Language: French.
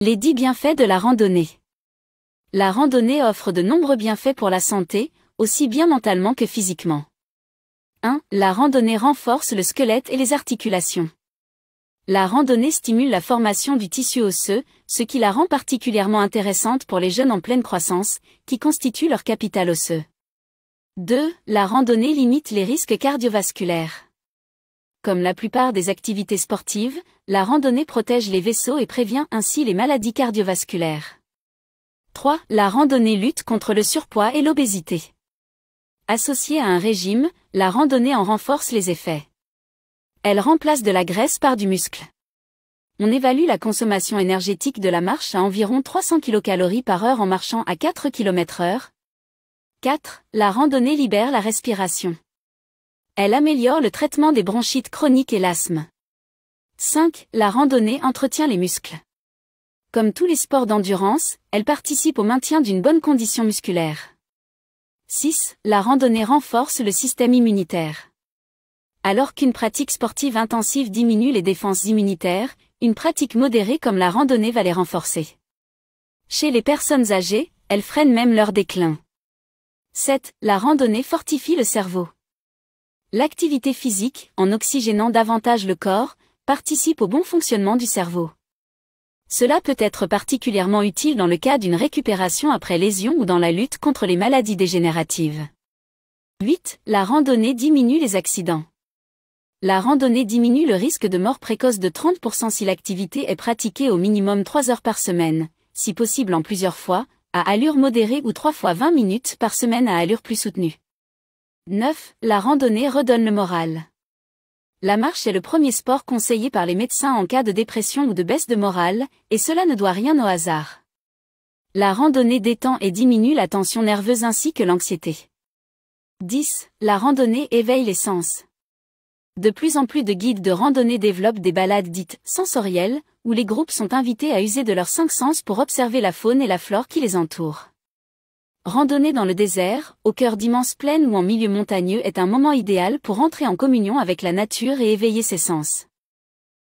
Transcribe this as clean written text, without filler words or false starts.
Les 10 bienfaits de la randonnée. La randonnée offre de nombreux bienfaits pour la santé, aussi bien mentalement que physiquement. 1. La randonnée renforce le squelette et les articulations. La randonnée stimule la formation du tissu osseux, ce qui la rend particulièrement intéressante pour les jeunes en pleine croissance, qui constituent leur capital osseux. 2. La randonnée limite les risques cardiovasculaires. Comme la plupart des activités sportives, la randonnée protège les vaisseaux et prévient ainsi les maladies cardiovasculaires. 3. La randonnée lutte contre le surpoids et l'obésité. Associée à un régime, la randonnée en renforce les effets. Elle remplace de la graisse par du muscle. On évalue la consommation énergétique de la marche à environ 300 kcal par heure en marchant à 4 km/h. 4. La randonnée libère la respiration. Elle améliore le traitement des bronchites chroniques et l'asthme. 5. La randonnée entretient les muscles. Comme tous les sports d'endurance, elle participe au maintien d'une bonne condition musculaire. 6. La randonnée renforce le système immunitaire. Alors qu'une pratique sportive intensive diminue les défenses immunitaires, une pratique modérée comme la randonnée va les renforcer. Chez les personnes âgées, elle freine même leur déclin. 7. La randonnée fortifie le cerveau. L'activité physique, en oxygénant davantage le corps, participe au bon fonctionnement du cerveau. Cela peut être particulièrement utile dans le cas d'une récupération après lésion ou dans la lutte contre les maladies dégénératives. 8. La randonnée diminue les accidents. La randonnée diminue le risque de mort précoce de 30% si l'activité est pratiquée au minimum 3 heures par semaine, si possible en plusieurs fois, à allure modérée ou 3 fois 20 minutes par semaine à allure plus soutenue. 9. La randonnée redonne le moral. La marche est le premier sport conseillé par les médecins en cas de dépression ou de baisse de morale, et cela ne doit rien au hasard. La randonnée détend et diminue la tension nerveuse ainsi que l'anxiété. 10. La randonnée éveille les sens. De plus en plus de guides de randonnée développent des balades dites sensorielles, où les groupes sont invités à user de leurs 5 sens pour observer la faune et la flore qui les entourent. Randonnée dans le désert, au cœur d'immenses plaines ou en milieu montagneux est un moment idéal pour entrer en communion avec la nature et éveiller ses sens.